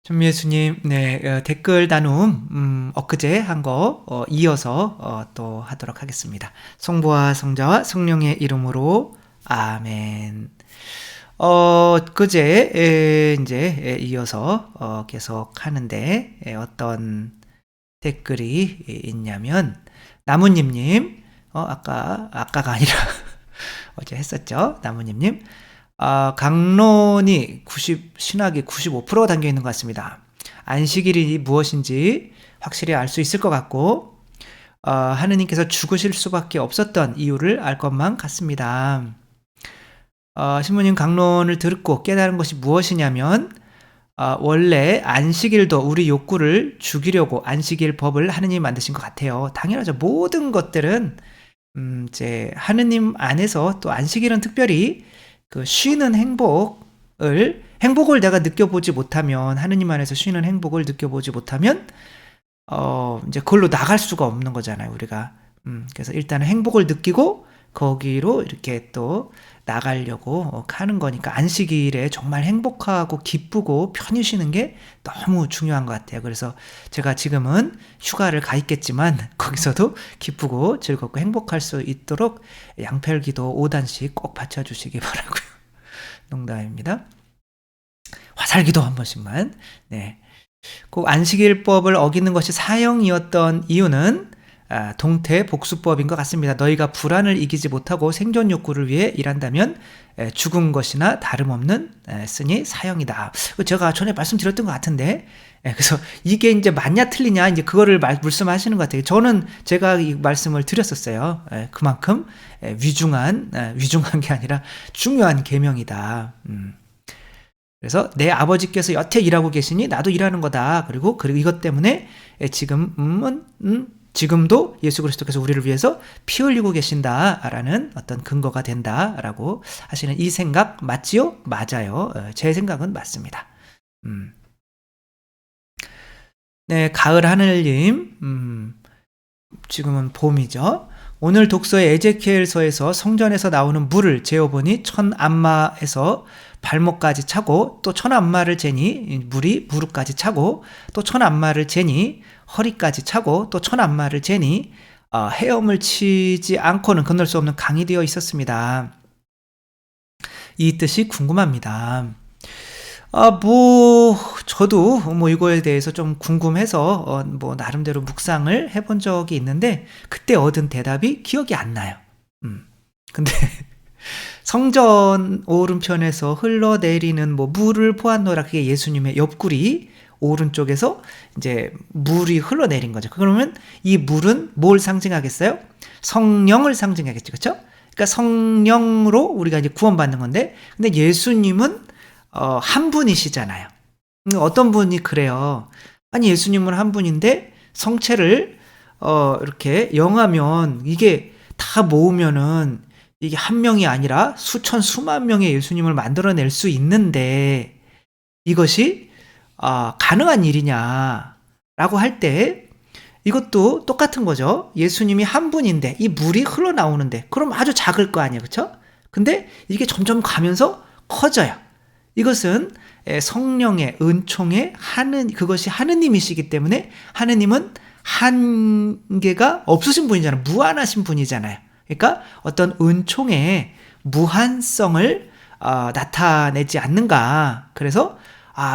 전미애수님, 네, 댓글 나눔, 엊그제 한 거, 이어서, 또 하도록 하겠습니다. 성부와 성자와 성령의 이름으로, 아멘. 그제, 이제, 이어서, 계속 하는데, 어떤 댓글이 있냐면, 나무님님, 아까가 아니라, 어제 했었죠? 나무님님. 강론이 신학이 95%가 담겨 있는 것 같습니다. 안식일이 무엇인지 확실히 알 수 있을 것 같고, 하느님께서 죽으실 수밖에 없었던 이유를 알 것만 같습니다. 신부님 강론을 듣고 깨달은 것이 무엇이냐면, 원래 안식일도 우리 욕구를 죽이려고 안식일 법을 하느님이 만드신 것 같아요. 당연하죠. 모든 것들은, 이제, 하느님 안에서 또 안식일은 특별히 그 쉬는 행복을 내가 느껴보지 못하면, 하느님 안에서 쉬는 행복을 느껴보지 못하면, 이제 그걸로 나갈 수가 없는 거잖아요, 우리가. 그래서 일단은 행복을 느끼고, 거기로 이렇게 또 나가려고 하는 거니까, 안식일에 정말 행복하고 기쁘고 편히 쉬는 게 너무 중요한 것 같아요. 그래서 제가 지금은 휴가를 가 있겠지만, 거기서도 기쁘고 즐겁고 행복할 수 있도록 양펠기도 5단씩 꼭 바쳐주시기 바라고요. 농담입니다. 화살기도 한 번씩만. 네. 꼭 안식일법을 어기는 것이 사형이었던 이유는 동태복수법인 것 같습니다. 너희가 불안을 이기지 못하고 생존 욕구를 위해 일한다면 죽은 것이나 다름없는 쓰니 사형이다. 제가 전에 말씀드렸던 것 같은데, 그래서 이게 이제 맞냐 틀리냐 이제 그거를 말씀하시는 것 같아요. 저는 제가 이 말씀을 드렸었어요. 그만큼 위중한 게 아니라 중요한 계명이다. 그래서 내 아버지께서 여태 일하고 계시니 나도 일하는 거다. 그리고 이것 때문에 지금도 예수 그리스도께서 우리를 위해서 피 흘리고 계신다라는 어떤 근거가 된다라고 하시는 이 생각 맞지요? 맞아요. 제 생각은 맞습니다. 네, 가을 하늘님, 지금은 봄이죠. 오늘 독서의 에제키엘서에서 성전에서 나오는 물을 재어보니 천 안마에서 발목까지 차고, 또 천 안마를 재니 물이 무릎까지 차고, 또 천 안마를 재니 허리까지 차고, 또 천 안마를 재니 헤엄을 치지 않고는 건널 수 없는 강이 되어 있었습니다. 이 뜻이 궁금합니다. 저도 이거에 대해서 좀 궁금해서 나름대로 묵상을 해본 적이 있는데, 그때 얻은 대답이 기억이 안 나요. 근데 성전 오른편에서 흘러내리는 물을 보았노라, 그게 예수님의 옆구리 오른쪽에서 이제 물이 흘러내린 거죠. 그러면 이 물은 뭘 상징하겠어요? 성령을 상징하겠죠. 그렇죠? 그러니까 성령으로 우리가 이제 구원받는 건데, 근데 예수님은 한 분이시잖아요. 어떤 분이 그래요. 아니, 예수님은 한 분인데 성체를 이렇게 영하면 이게 다 모으면은 이게 한 명이 아니라 수천 수만 명의 예수님을 만들어낼 수 있는데, 이것이 가능한 일이냐라고 할 때, 이것도 똑같은 거죠. 예수님이 한 분인데 이 물이 흘러나오는데 그럼 아주 작을 거 아니에요, 그렇죠? 근데 이게 점점 가면서 커져요. 이것은 성령의 은총의 그것이 하느님이시기 때문에, 하느님은 한계가 없으신 분이잖아요. 무한하신 분이잖아요. 그러니까 어떤 은총의 무한성을 나타내지 않는가. 그래서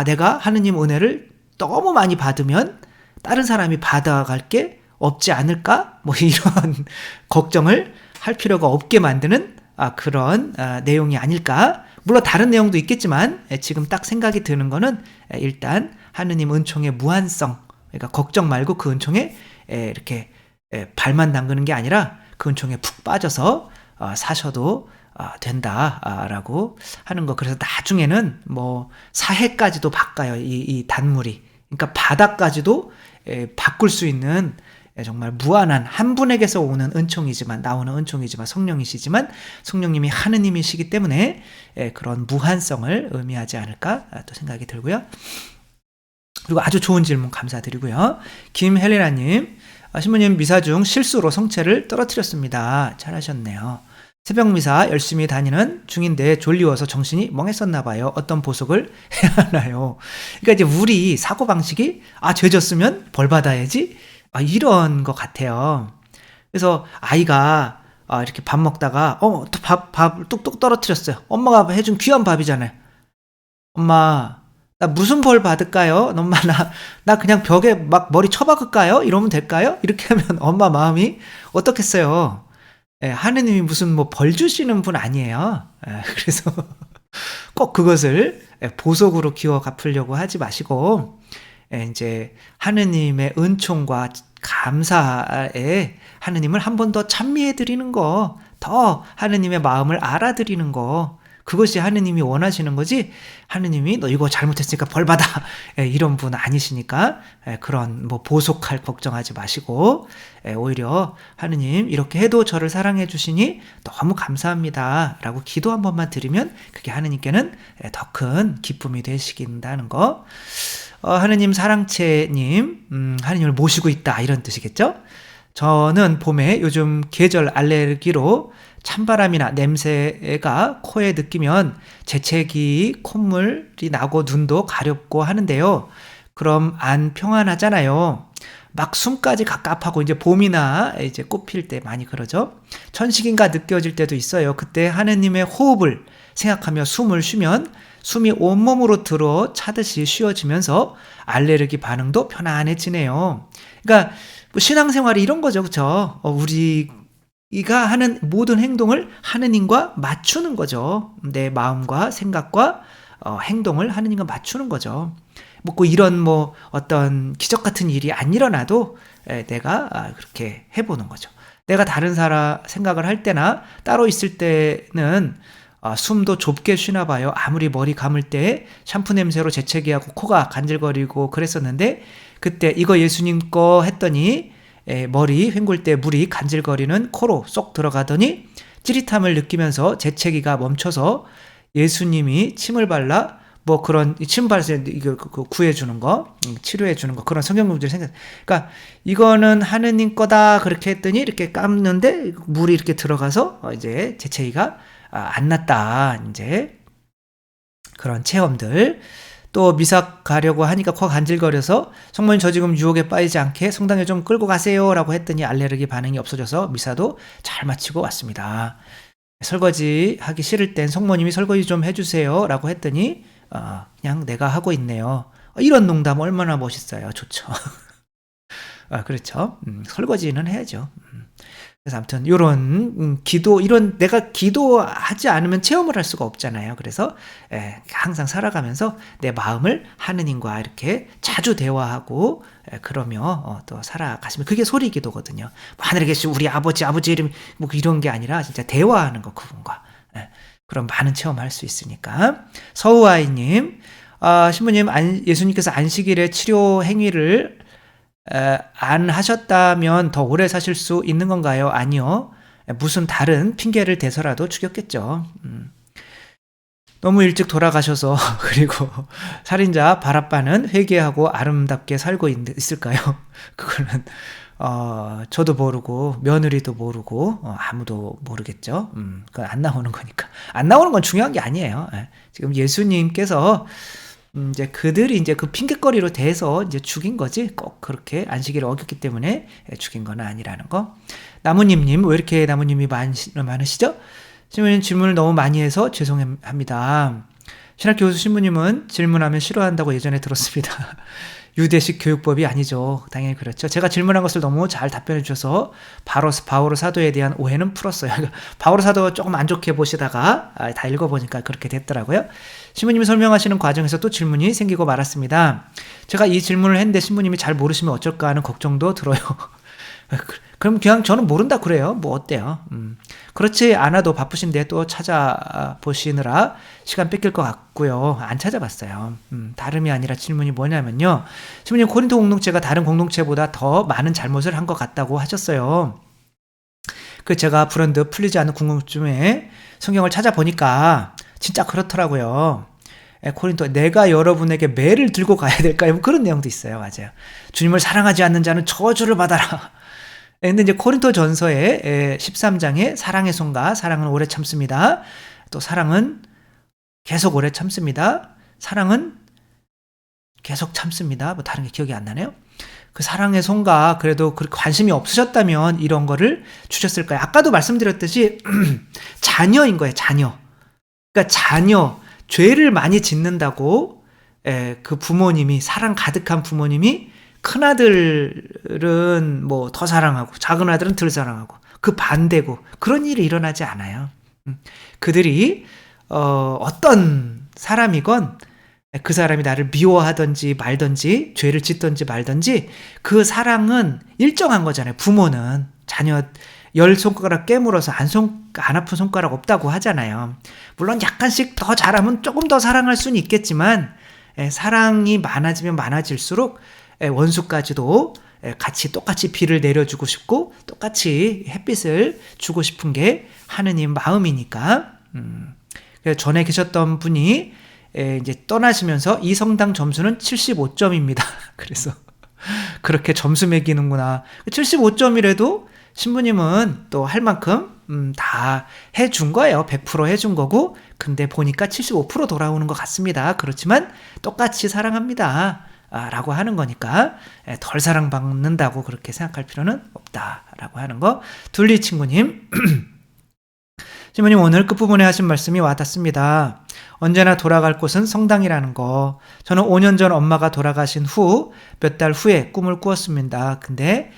내가 하느님 은혜를 너무 많이 받으면 다른 사람이 받아갈 게 없지 않을까? 이런 걱정을 할 필요가 없게 만드는 그런 내용이 아닐까. 물론 다른 내용도 있겠지만 지금 딱 생각이 드는 거는 일단 하느님 은총의 무한성, 그러니까 걱정 말고 그 은총에 이렇게 발만 담그는 게 아니라 그 은총에 푹 빠져서 사셔도 된다라고 하는 거. 그래서 나중에는 사해까지도 바꿔요, 이 단물이. 그러니까 바다까지도 바꿀 수 있는 정말 무한한 한 분에게서 나오는 은총이지만 성령이시지만, 성령님이 하느님이시기 때문에 그런 무한성을 의미하지 않을까 또 생각이 들고요. 그리고 아주 좋은 질문 감사드리고요. 김헬레나님, 신부님 미사 중 실수로 성체를 떨어뜨렸습니다. 잘하셨네요. 새벽 미사 열심히 다니는 중인데 졸리워서 정신이 멍했었나 봐요. 어떤 보석을 해야 하나요? 그러니까 이제 우리 사고방식이 죄 졌으면 벌 받아야지 이런 것 같아요. 그래서 아이가 이렇게 밥 먹다가 또 밥 뚝뚝 떨어뜨렸어요. 엄마가 해준 귀한 밥이잖아요. 엄마 나 무슨 벌 받을까요? 엄마 나 그냥 벽에 막 머리 쳐박을까요? 이러면 될까요? 이렇게 하면 엄마 마음이 어떻겠어요? 하느님이 무슨 뭐 벌 주시는 분 아니에요. 그래서 꼭 그것을 보석으로 기워 갚으려고 하지 마시고 이제 하느님의 은총과 감사에 하느님을 한 번 더 찬미해 드리는 거, 더 하느님의 마음을 알아드리는 거, 그것이 하느님이 원하시는 거지, 하느님이 너 이거 잘못했으니까 벌 받아 이런 분 아니시니까 그런 뭐 보석할 걱정하지 마시고 오히려 하느님 이렇게 해도 저를 사랑해 주시니 너무 감사합니다 라고 기도 한 번만 드리면 그게 하느님께는 더 큰 기쁨이 되시긴다는 거. 하느님 사랑채님, 하느님을 모시고 있다 이런 뜻이겠죠? 저는 봄에 요즘 계절 알레르기로 찬바람이나 냄새가 코에 느끼면 재채기, 콧물이 나고 눈도 가렵고 하는데요. 그럼 안 평안하잖아요. 막 숨까지 갑갑하고 이제 봄이나 이제 꽃 필 때 많이 그러죠. 천식인가 느껴질 때도 있어요. 그때 하느님의 호흡을 생각하며 숨을 쉬면 숨이 온몸으로 들어 차듯이 쉬어지면서 알레르기 반응도 편안해지네요. 그러니까 뭐 신앙생활이 이런 거죠. 그렇죠? 우리가 하는 모든 행동을 하느님과 맞추는 거죠. 내 마음과 생각과 행동을 하느님과 맞추는 거죠. 뭐 이런 뭐 어떤 기적 같은 일이 안 일어나도 내가 그렇게 해보는 거죠. 내가 다른 사람 생각을 할 때나 따로 있을 때는 숨도 좁게 쉬나 봐요. 아무리 머리 감을 때 샴푸 냄새로 재채기하고 코가 간질거리고 그랬었는데 그때 이거 예수님 거 했더니 머리 헹굴 때 물이 간질거리는 코로 쏙 들어가더니 찌릿함을 느끼면서 재채기가 멈춰서 예수님이 침을 발라 뭐 그런 침 발라서 이거 구해주는 거, 치료해주는 거 그런 성경문들이 생겼어요. 그러니까 이거는 하느님 거다 그렇게 했더니 이렇게 감는데 물이 이렇게 들어가서 이제 재채기가 안 났다. 이제 그런 체험들. 또 미사 가려고 하니까 코가 간질거려서 성모님 저 지금 유혹에 빠지지 않게 성당에 좀 끌고 가세요 라고 했더니 알레르기 반응이 없어져서 미사도 잘 마치고 왔습니다. 설거지 하기 싫을 땐 성모님이 설거지 좀 해주세요 라고 했더니 그냥 내가 하고 있네요. 이런 농담 얼마나 멋있어요. 좋죠. 그렇죠. 설거지는 해야죠. 그래서 아무튼 이런 기도, 이런 내가 기도하지 않으면 체험을 할 수가 없잖아요. 그래서 항상 살아가면서 내 마음을 하느님과 이렇게 자주 대화하고 그러며 또 살아가시면 그게 소리 기도거든요. 하늘에 계신 우리 아버지 이름 뭐 이런 게 아니라 진짜 대화하는 거 그분과 그런 많은 체험할 수 있으니까. 서우아이님, 신부님 예수님께서 안식일에 치료 행위를 안 하셨다면 더 오래 사실 수 있는 건가요? 아니요. 무슨 다른 핑계를 대서라도 죽였겠죠. 너무 일찍 돌아가셔서 그리고 살인자 바라빠는 회개하고 아름답게 살고 있을까요? 그거는 저도 모르고 며느리도 모르고 아무도 모르겠죠. 그건 안 나오는 거니까. 안 나오는 건 중요한 게 아니에요. 지금 예수님께서 이제 그들이 이제 그 핑계거리로 대해서 이제 죽인 거지 꼭 그렇게 안식일을 어겼기 때문에 죽인 건 아니라는 거. 나무님님 왜 이렇게 나무님이 많으시죠? 신부님 질문을 너무 많이 해서 죄송합니다. 신학교수 신부님은 질문하면 싫어한다고 예전에 들었습니다. 유대식 교육법이 아니죠. 당연히 그렇죠. 제가 질문한 것을 너무 잘 답변해 주셔서 바오로 사도에 대한 오해는 풀었어요. 바오로 사도 조금 안 좋게 보시다가 다 읽어보니까 그렇게 됐더라고요. 신부님이 설명하시는 과정에서 또 질문이 생기고 말았습니다. 제가 이 질문을 했는데 신부님이 잘 모르시면 어쩔까 하는 걱정도 들어요. 그럼 그냥 저는 모른다 그래요. 뭐 어때요? 그렇지 않아도 바쁘신데 또 찾아보시느라 시간 뺏길 것 같고요. 안 찾아봤어요. 다름이 아니라 질문이 뭐냐면요. 신부님 코린토 공동체가 다른 공동체보다 더 많은 잘못을 한 것 같다고 하셨어요. 그 제가 불현듯 풀리지 않는 궁금증에 성경을 찾아보니까 진짜 그렇더라고요. 코린토 내가 여러분에게 매를 들고 가야 될까요? 그런 내용도 있어요. 맞아요. 주님을 사랑하지 않는 자는 저주를 받아라. 근데 이제 고린도전서의 13장에 사랑의 손과 사랑은 오래 참습니다. 또 사랑은 계속 오래 참습니다. 사랑은 계속 참습니다. 뭐 다른 게 기억이 안 나네요. 그 사랑의 손과 그래도 그렇게 관심이 없으셨다면 이런 거를 주셨을까요? 아까도 말씀드렸듯이 자녀인 거예요. 자녀. 그러니까 자녀, 죄를 많이 짓는다고 그 부모님이, 사랑 가득한 부모님이 큰아들은 뭐 더 사랑하고 작은 아들은 덜 사랑하고 그 반대고 그런 일이 일어나지 않아요. 그들이 어떤 사람이건 그 사람이 나를 미워하든지 말든지 죄를 짓든지 말든지 그 사랑은 일정한 거잖아요. 부모는 자녀 10손가락 깨물어서 안 아픈 손가락 없다고 하잖아요. 물론 약간씩 더 잘하면 조금 더 사랑할 수는 있겠지만 사랑이 많아지면 많아질수록 원수까지도 같이 똑같이 비를 내려주고 싶고 똑같이 햇빛을 주고 싶은 게 하느님 마음이니까. 그래서 전에 계셨던 분이 이제 떠나시면서 이 성당 점수는 75점입니다. 그래서 그렇게 점수 매기는구나. 75점이라도 신부님은 또 할 만큼 다 해준 거예요. 100% 해준 거고, 근데 보니까 75% 돌아오는 것 같습니다. 그렇지만 똑같이 사랑합니다. 라고 하는 거니까 덜 사랑받는다고 그렇게 생각할 필요는 없다라고 하는 거. 둘리 친구님, 신부님 오늘 끝부분에 하신 말씀이 와닿습니다. 언제나 돌아갈 곳은 성당이라는 거. 저는 5년 전 엄마가 돌아가신 후 몇 달 후에 꿈을 꾸었습니다. 근데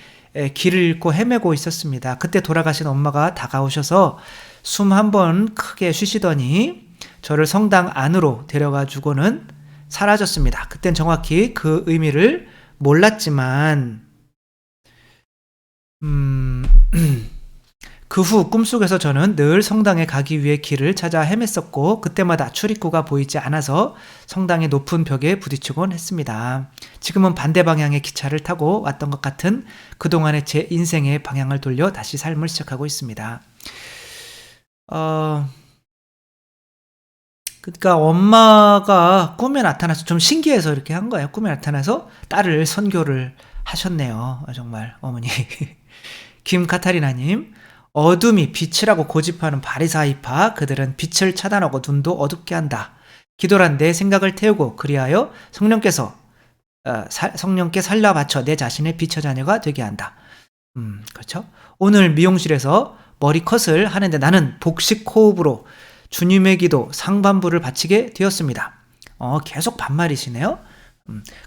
길을 잃고 헤매고 있었습니다. 그때 돌아가신 엄마가 다가오셔서 숨 한 번 크게 쉬시더니 저를 성당 안으로 데려가 주고는 사라졌습니다. 그땐 정확히 그 의미를 몰랐지만 그 후 꿈속에서 저는 늘 성당에 가기 위해 길을 찾아 헤맸었고 그때마다 출입구가 보이지 않아서 성당의 높은 벽에 부딪히곤 했습니다. 지금은 반대 방향의 기차를 타고 왔던 것 같은 그동안의 제 인생의 방향을 돌려 다시 삶을 시작하고 있습니다. 그러니까 엄마가 꿈에 나타나서 좀 신기해서 이렇게 한 거예요. 꿈에 나타나서 딸을 선교를 하셨네요. 정말 어머니. 김카타리나님, 어둠이 빛이라고 고집하는 바리사이파, 그들은 빛을 차단하고 눈도 어둡게 한다. 기도란 내 생각을 태우고 그리하여 성령께 살려 바쳐 내 자신의 빛의 자녀가 되게 한다. 그렇죠? 오늘 미용실에서 머리컷을 하는데 나는 복식 호흡으로 주님의 기도 상반부를 바치게 되었습니다. 계속 반말이시네요.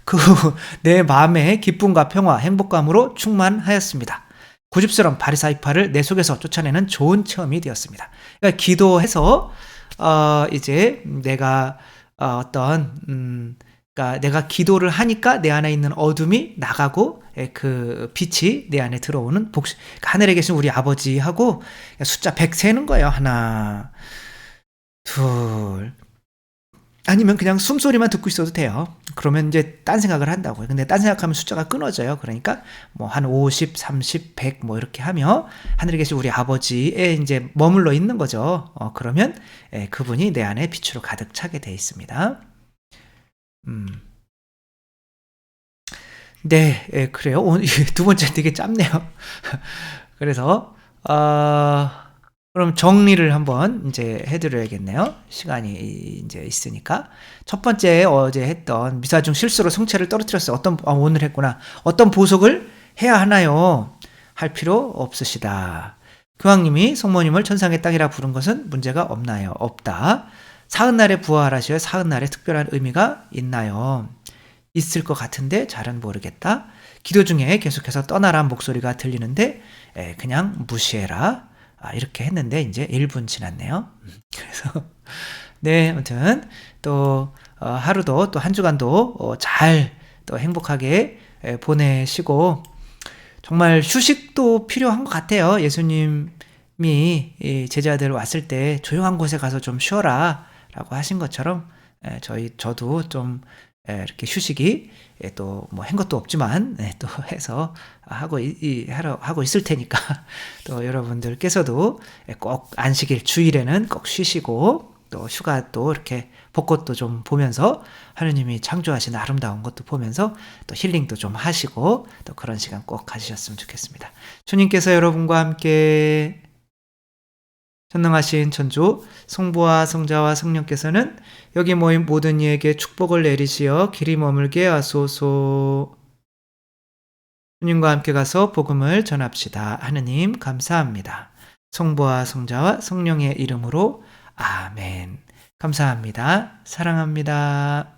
그 후 내 마음의 기쁨과 평화, 행복감으로 충만하였습니다. 고집스러운 바리사이파를 내 속에서 쫓아내는 좋은 체험이 되었습니다. 그러니까 기도해서 이제 내가 그러니까 내가 기도를 하니까 내 안에 있는 어둠이 나가고 그 빛이 내 안에 들어오는 그러니까 하늘에 계신 우리 아버지하고 숫자 100 세는 거예요. 하나, 둘, 아니면 그냥 숨소리만 듣고 있어도 돼요. 그러면 이제 딴 생각을 한다고요. 근데 딴 생각하면 숫자가 끊어져요. 그러니까 뭐 한 50, 30, 100 뭐 이렇게 하며 하늘에 계신 우리 아버지에 이제 머물러 있는 거죠. 그러면 그분이 내 안에 빛으로 가득 차게 돼 있습니다. 네, 그래요. 오늘 두 번째 되게 짧네요. 그래서 그럼 정리를 한번 이제 해드려야겠네요. 시간이 이제 있으니까. 첫 번째 어제 했던 미사 중 실수로 성체를 떨어뜨렸어요. 오늘 했구나. 어떤 보석을 해야 하나요? 할 필요 없으시다. 교황님이 성모님을 천상의 땅이라 부른 것은 문제가 없나요? 없다. 사흔날에 부활하셔야 사흔날에 특별한 의미가 있나요? 있을 것 같은데 잘은 모르겠다. 기도 중에 계속해서 떠나란 목소리가 들리는데 그냥 무시해라. 이렇게 했는데 이제 1분 지났네요. 그래서 네, 아무튼 또 하루도 또 한 주간도 잘 또 행복하게 보내시고 정말 휴식도 필요한 것 같아요. 예수님이 제자들 왔을 때 조용한 곳에 가서 좀 쉬어라 라고 하신 것처럼 저도 좀 이렇게 휴식이 또 뭐 한 것도 없지만 또 해서 하고 있을 테니까 또 여러분들께서도 꼭 안식일 주일에는 꼭 쉬시고 또 휴가 또 이렇게 벚꽃도 좀 보면서 하느님이 창조하신 아름다운 것도 보면서 또 힐링도 좀 하시고 또 그런 시간 꼭 가지셨으면 좋겠습니다. 주님께서 여러분과 함께 전능하신 천주 성부와 성자와 성령께서는 여기 모인 모든 이에게 축복을 내리시어 길이 머물게 하소서. 주님과 함께 가서 복음을 전합시다. 하느님 감사합니다. 성부와 성자와 성령의 이름으로 아멘. 감사합니다. 사랑합니다.